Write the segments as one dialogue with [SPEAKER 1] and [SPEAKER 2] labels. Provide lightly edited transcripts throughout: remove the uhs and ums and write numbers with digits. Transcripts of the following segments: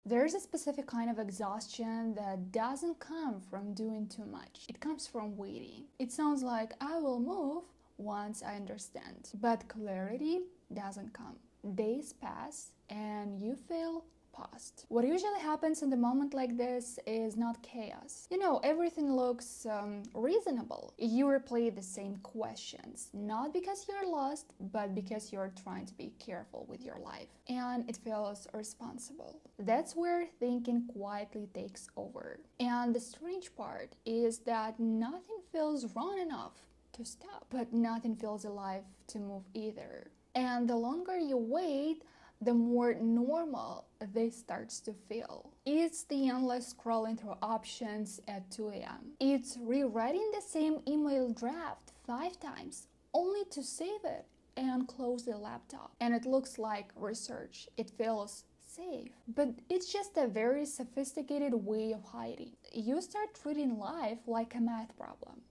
[SPEAKER 1] There's a specific kind of exhaustion that doesn't come from doing too much. It comes from waiting. It sounds like I will move once I understand. But clarity doesn't come. Days pass and you feel paused. What usually happens in the moment like this is not chaos. Everything looks reasonable. You replay the same questions, not because you're lost, but because you're trying to be careful with your life. And it feels responsible. That's where thinking quietly takes over. And the strange part is that nothing feels wrong enough to stop, but nothing feels alive to move either. And the longer you wait, the more normal this starts to feel. It's the endless scrolling through options at 2 a.m. It's rewriting the same email draft 5 times only to save it and close the laptop. And it looks like research. It feels safe. But it's just a very sophisticated way of hiding. You start treating life like a math problem,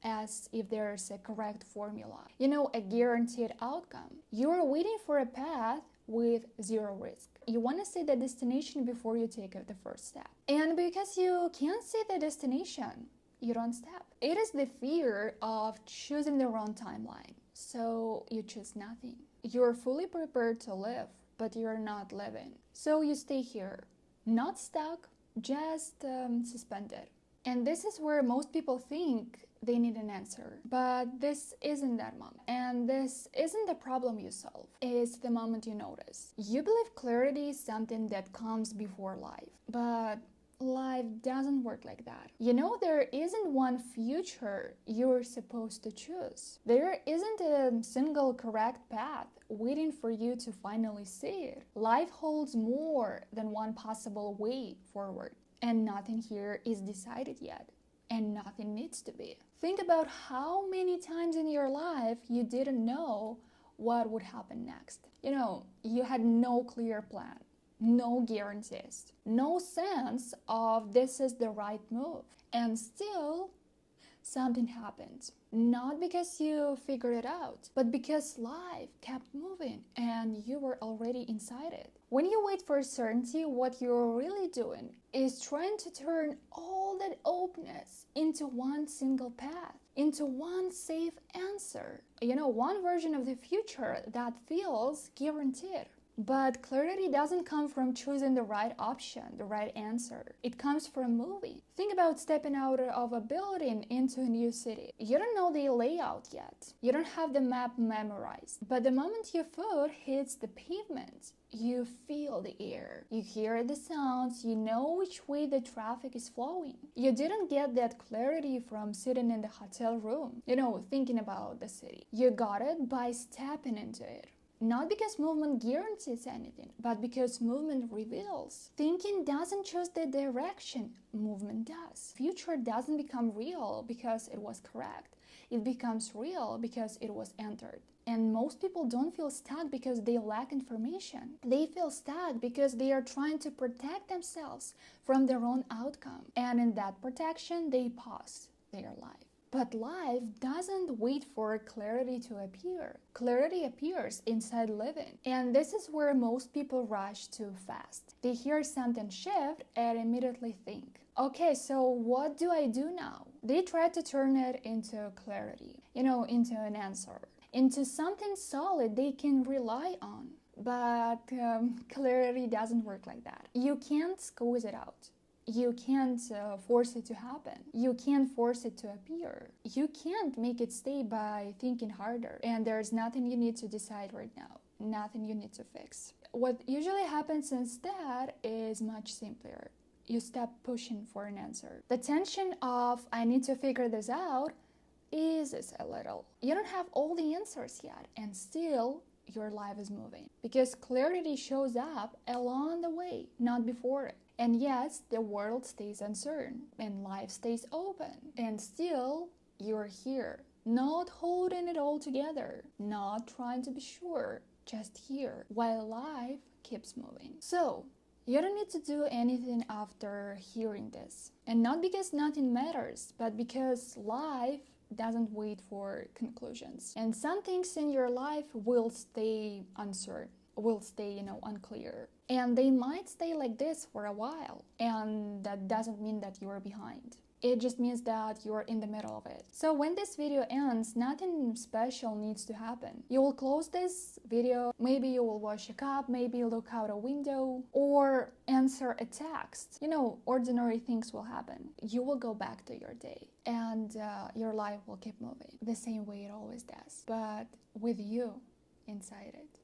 [SPEAKER 1] as if there's a correct formula, a guaranteed outcome. You're waiting for a path with zero risk. You want to see the destination before you take the first step. And because you can't see the destination, you don't step. It is the fear of choosing the wrong timeline. So you choose nothing. You're fully prepared to live, but you're not living. So you stay here, not stuck, just suspended. And this is where most people think they need an answer. But this isn't that moment. And this isn't the problem you solve. It's the moment you notice. You believe clarity is something that comes before life. But life doesn't work like that. There isn't one future you're supposed to choose. There isn't a single correct path waiting for you to finally see it. Life holds more than one possible way forward. And nothing here is decided yet. And nothing needs to be. Think about how many times in your life you didn't know what would happen next. You had no clear plan, no guarantees, no sense of this is the right move. And still, something happened. Not because you figured it out, but because life kept moving and you were already inside it. When you wait for certainty, what you're really doing is trying to turn all that openness into one single path, into one safe answer. One version of the future that feels guaranteed. But clarity doesn't come from choosing the right option, the right answer. It comes from moving. Think about stepping out of a building into a new city. You don't know the layout yet. You don't have the map memorized. But the moment your foot hits the pavement, you feel the air. You hear the sounds. You know which way the traffic is flowing. You didn't get that clarity from sitting in the hotel room, thinking about the city. You got it by stepping into it. Not because movement guarantees anything, but because movement reveals. Thinking doesn't choose the direction, movement does. Future doesn't become real because it was correct. It becomes real because it was entered. And most people don't feel stuck because they lack information. They feel stuck because they are trying to protect themselves from their own outcome. And in that protection, they pause their life. But life doesn't wait for clarity to appear. Clarity appears inside living. And this is where most people rush too fast. They hear something shift and immediately think, okay, so what do I do now? They try to turn it into clarity, into an answer, into something solid they can rely on. But clarity doesn't work like that. You can't squeeze it out. You can't force it to happen. You can't force it to appear. You can't make it stay by thinking harder. And there's nothing you need to decide right now. Nothing you need to fix. What usually happens instead is much simpler. You stop pushing for an answer. The tension of I need to figure this out eases a little. You don't have all the answers yet, and still your life is moving. Because clarity shows up along the way, not before it. And yes, the world stays uncertain and life stays open. And still, you're here, not holding it all together, not trying to be sure, just here, while life keeps moving. So, you don't need to do anything after hearing this. And not because nothing matters, but because life doesn't wait for conclusions. And some things in your life will stay uncertain, will stay, unclear. And they might stay like this for a while. And that doesn't mean that you're behind. It just means that you're in the middle of it. So when this video ends, nothing special needs to happen. You will close this video, maybe you will wash a cup, maybe look out a window, or answer a text. You know, ordinary things will happen. You will go back to your day, and your life will keep moving the same way it always does, but with you inside it.